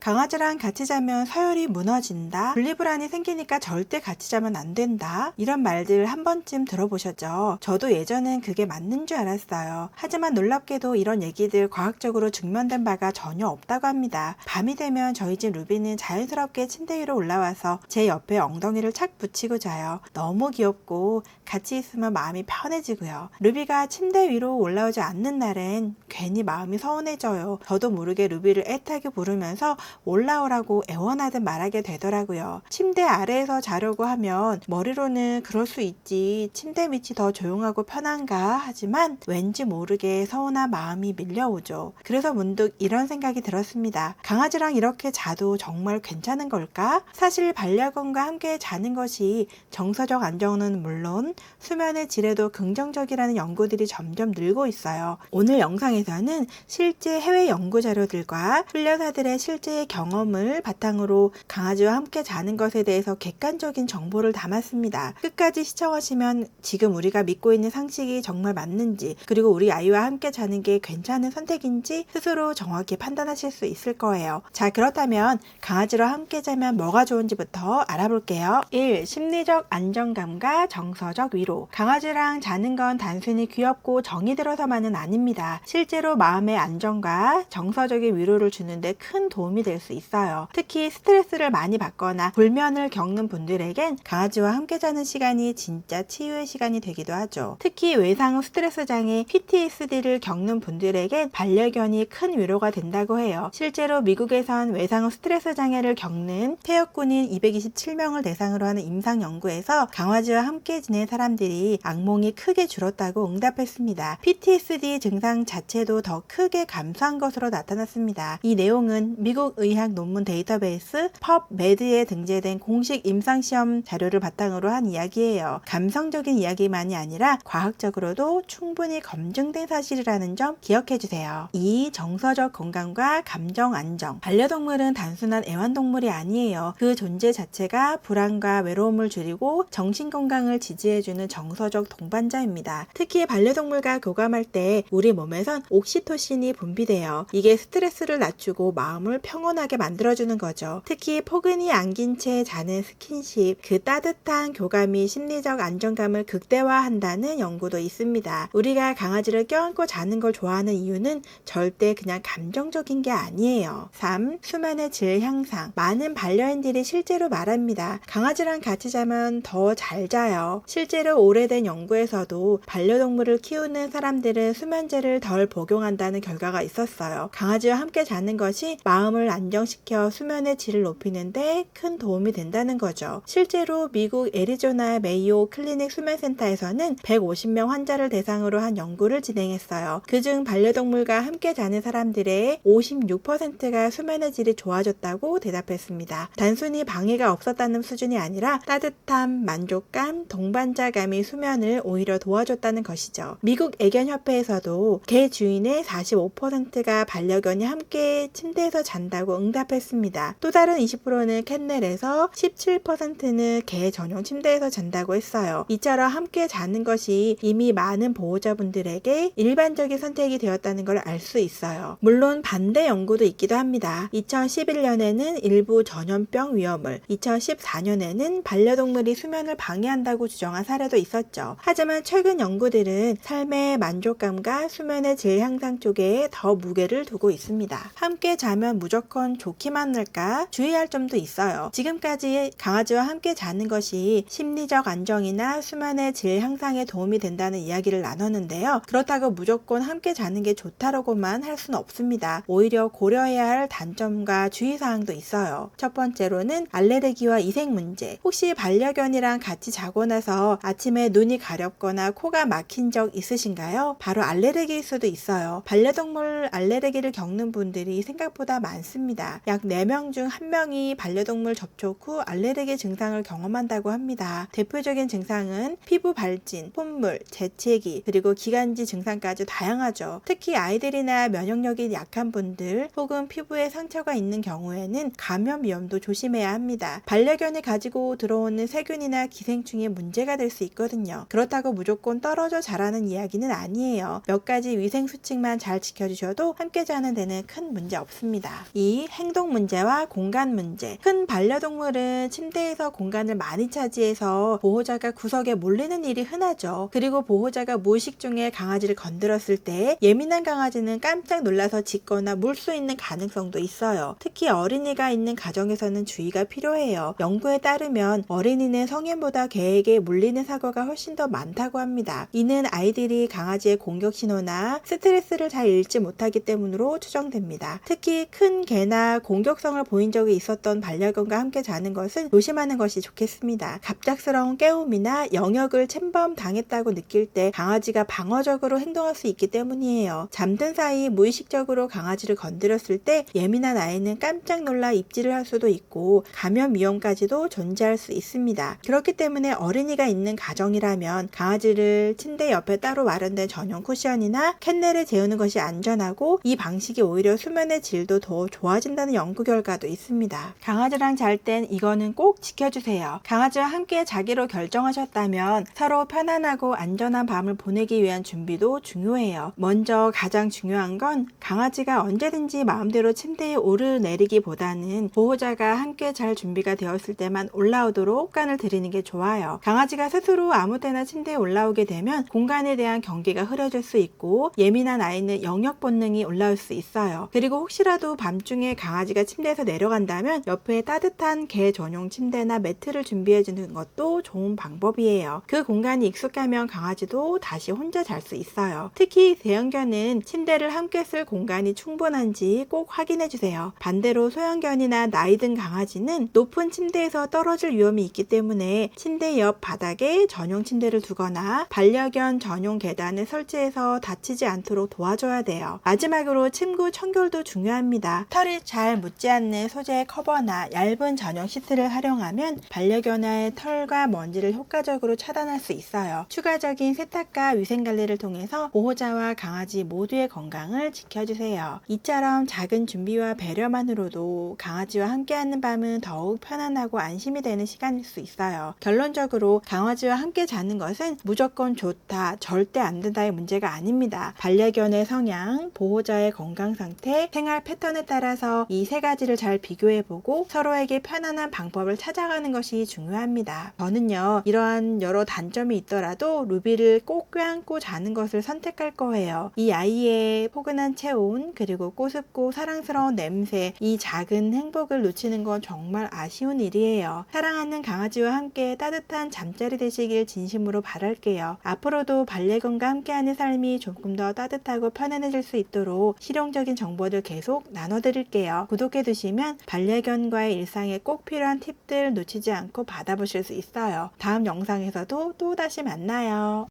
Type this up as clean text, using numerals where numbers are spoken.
강아지랑 같이 자면 서열이 무너진다. 분리불안이 생기니까 절대 같이 자면 안 된다. 이런 말들 한 번쯤 들어보셨죠? 저도 예전엔 그게 맞는 줄 알았어요. 하지만 놀랍게도 이런 얘기들 과학적으로 증명된 바가 전혀 없다고 합니다. 밤이 되면 저희 집 루비는 자연스럽게 침대 위로 올라와서 제 옆에 엉덩이를 착 붙이고 자요. 너무 귀엽고 같이 있으면 마음이 편해지고요. 루비가 침대 위로 올라오지 않는 날엔 괜히 마음이 서운해져요. 저도 모르게 루비를 애타게 부르면서 올라오라고 애원하듯 말하게 되더라고요. 침대 아래에서 자려고 하면 머리로는 그럴 수 있지, 침대 밑이 더 조용하고 편한가 하지만 왠지 모르게 서운한 마음이 밀려오죠. 그래서 문득 이런 생각이 들었습니다. 강아지랑 이렇게 자도 정말 괜찮은 걸까? 사실 반려견과 함께 자는 것이 정서적 안정은 물론 수면의 질에도 긍정적이라는 연구들이 점점 늘고 있어요. 오늘 영상에서는 실제 해외 연구 자료들과 훈련사들의 실제 경험을 바탕으로 강아지와 함께 자는 것에 대해서 객관적인 정보를 담았습니다. 끝까지 시청하시면 지금 우리가 믿고 있는 상식이 정말 맞는지, 그리고 우리 아이와 함께 자는 게 괜찮은 선택인지 스스로 정확히 판단하실 수 있을 거예요. 자, 그렇다면 강아지와 함께 자면 뭐가 좋은지부터 알아볼게요. 1. 심리적 안정감과 정서적 위로. 강아지랑 자는 건 단순히 귀엽고 정이 들어서만은 아닙니다. 실제로 마음의 안정과 정서적인 위로를 주는데 큰 도움이 될 수 있어요. 특히 스트레스를 많이 받거나 불면을 겪는 분들에겐 강아지와 함께 자는 시간이 진짜 치유의 시간이 되기도 하죠. 특히 외상 후 스트레스 장애 PTSD를 겪는 분들에겐 반려견이 큰 위로가 된다고 해요. 실제로 미국에선 외상 후 스트레스 장애를 겪는 폐역군인 227명을 대상으로 하는 임상 연구에서 강아지와 함께 지낸 사람들이 악몽이 크게 줄었다고 응답했습니다. PTSD 증상 자체도 더 크게 감소한 것으로 나타났습니다. 이 내용은 미국 의학 논문 데이터베이스 PubMed에 등재된 공식 임상시험 자료를 바탕으로 한 이야기예요. 감성적인 이야기만이 아니라 과학적으로도 충분히 검증된 사실이라는 점 기억해주세요. 2. 정서적 건강과 감정 안정. 반려동물은 단순한 애완동물이 아니에요. 그 존재 자체가 불안과 외로움을 줄이고 정신건강을 지지해주는 정서적 동반자입니다. 특히 반려동물과 교감할 때 우리 몸에선 옥시토신이 분비돼요. 이게 스트레스를 낮추고 마음을 평온하게 만들어주는 거죠. 특히 포근히 안긴 채 자는 스킨십, 그 따뜻한 교감이 심리적 안정감을 극대화한다는 연구도 있습니다. 우리가 강아지를 껴안고 자는 걸 좋아하는 이유는 절대 그냥 감정적인 게 아니에요. 3. 수면의 질 향상. 많은 반려인들이 실제로 말합니다. 강아지랑 같이 자면 더 잘 자요. 실제로 오래된 연구에서도 반려동물을 키우는 사람들은 수면제를 덜 복용한다는 결과가 있었어요. 강아지와 함께 자는 것이 마음을 안정시켜 수면의 질을 높이는데 큰 도움이 된다는 거죠. 실제로 미국 애리조나 메이오 클리닉 수면센터에서는 150명 환자를 대상으로 한 연구를 진행했어요. 그중 반려동물과 함께 자는 사람들의 56%가 수면의 질이 좋아졌다고 대답했습니다. 단순히 방해가 없었다는 수준이 아니라 따뜻함, 만족감, 동반자감이 수면을 오히려 도와줬다는 것이죠. 미국 애견협회에서도 개 주인의 45%가 반려견이 함께 침대에서 잔다고 응답했습니다. 또 다른 20%는 캔넬에서 17%는 개 전용 침대에서 잔다고 했어요. 이처럼 함께 자는 것이 이미 많은 보호자분들에게 일반적인 선택이 되었다는 걸 알 수 있어요. 물론 반대 연구도 있기도 합니다. 2011년에는 일부 전염병 위험을, 2014년에는 반려동물이 수면을 방해한다고 주장한 사례도 있었죠. 하지만 최근 연구들은 삶의 만족감과 수면의 질 향상 쪽에 더 무게를 두고 있습니다. 함께 자면 무조건 좋기만 할까? 주의할 점도 있어요. 지금까지 강아지와 함께 자는 것이 심리적 안정이나 수면의 질 향상에 도움이 된다는 이야기를 나눴는데요. 그렇다고 무조건 함께 자는 게 좋다라고만 할 수는 없습니다. 오히려 고려해야 할 단점과 주의사항도 있어요. 첫 번째로는 알레르기와 이색 문제. 혹시 반려견이랑 같이 자고 나서 아침에 눈이 가렵거나 코가 막힌 적 있으신가요? 바로 알레르기일 수도 있어요. 반려동물 알레르기를 겪는 분들이 생각보다 많습니다. 약 4명 중 1명이 반려동물 접촉 후 알레르기 증상을 경험한다고 합니다. 대표적인 증상은 피부 발진, 콧물, 재채기, 그리고 기관지 증상까지 다양하죠. 특히 아이들이나 면역력이 약한 분들 혹은 피부에 상처가 있는 경우에는 감염 위험도 조심해야 합니다. 반려견이 가지고 들어오는 세균이나 기생충이 문제가 될 수 있거든요. 그렇다고 무조건 떨어져 자라는 이야기는 아니에요. 몇 가지 위생 수칙만 잘 지켜주셔도 함께 자는 데는 큰 문제 없습니다. 2. 2. 행동 문제와 공간 문제. 큰 반려동물은 침대에서 공간을 많이 차지해서 보호자가 구석에 몰리는 일이 흔하죠. 그리고 보호자가 무의식 중에 강아지를 건드렸을 때 예민한 강아지는 깜짝 놀라서 짖거나 물 수 있는 가능성도 있어요. 특히 어린이가 있는 가정에서는 주의가 필요해요. 연구에 따르면 어린이는 성인보다 개에게 물리는 사고가 훨씬 더 많다고 합니다. 이는 아이들이 강아지의 공격 신호나 스트레스를 잘 읽지 못하기 때문으로 추정됩니다. 특히 큰 개나 공격성을 보인 적이 있었던 반려견과 함께 자는 것은 조심하는 것이 좋겠습니다. 갑작스러운 깨움이나 영역을 침범 당했다고 느낄 때 강아지가 방어적으로 행동할 수 있기 때문이에요. 잠든 사이 무의식적으로 강아지를 건드렸을 때 예민한 아이는 깜짝 놀라 입질을 할 수도 있고 감염 위험까지도 존재할 수 있습니다. 그렇기 때문에 어린이가 있는 가정이라면 강아지를 침대 옆에 따로 마련된 전용 쿠션이나 캔넬에 재우는 것이 안전하고 이 방식이 오히려 수면의 질도 더 좋아진다는 연구 결과도 있습니다. 강아지랑 잘 땐 이거는 꼭 지켜주세요. 강아지와 함께 자기로 결정하셨다면 서로 편안하고 안전한 밤을 보내기 위한 준비도 중요해요. 먼저 가장 중요한 건 강아지가 언제든지 마음대로 침대에 오르내리기보다는 보호자가 함께 잘 준비가 되었을 때만 올라오도록 습관을 들이는 게 좋아요. 강아지가 스스로 아무 때나 침대에 올라오게 되면 공간에 대한 경계가 흐려질 수 있고 예민한 아이는 영역 본능이 올라올 수 있어요. 그리고 혹시라도 밤중에 강아지가 침대에서 내려간다면 옆에 따뜻한 개 전용 침대나 매트를 준비해 주는 것도 좋은 방법이에요. 그 공간이 익숙하면 강아지도 다시 혼자 잘 수 있어요. 특히 대형견은 침대를 함께 쓸 공간이 충분한지 꼭 확인해 주세요. 반대로 소형견이나 나이 든 강아지는 높은 침대에서 떨어질 위험이 있기 때문에 침대 옆 바닥에 전용 침대를 두거나 반려견 전용 계단을 설치해서 다치지 않도록 도와줘야 돼요. 마지막으로 침구 청결도 중요합니다. 털이 잘 묻지 않는 소재의 커버나 얇은 전용 시트를 활용하면 반려견의 털과 먼지를 효과적으로 차단할 수 있어요. 추가적인 세탁과 위생관리를 통해서 보호자와 강아지 모두의 건강을 지켜주세요. 이처럼 작은 준비와 배려만으로도 강아지와 함께하는 밤은 더욱 편안하고 안심이 되는 시간일 수 있어요. 결론적으로 강아지와 함께 자는 것은 무조건 좋다, 절대 안 된다의 문제가 아닙니다. 반려견의 성향, 보호자의 건강 상태, 생활 패턴에 따라서 이 세 가지를 잘 비교해보고 서로에게 편안한 방법을 찾아가는 것이 중요합니다. 저는요, 이러한 여러 단점이 있더라도 루비를 꼭 껴안고 자는 것을 선택할 거예요. 이 아이의 포근한 체온, 그리고 꼬숩고 사랑스러운 냄새, 이 작은 행복을 놓치는 건 정말 아쉬운 일이에요. 사랑하는 강아지와 함께 따뜻한 잠자리 되시길 진심으로 바랄게요. 앞으로도 반려견과 함께하는 삶이 조금 더 따뜻하고 편안해질 수 있도록 실용적인 정보들 계속 나눠드릴게요. 구독해두시면 반려견과의 일상에 꼭 필요한 팁들 놓치지 않고 받아보실 수 있어요. 다음 영상에서도 또 다시 만나요.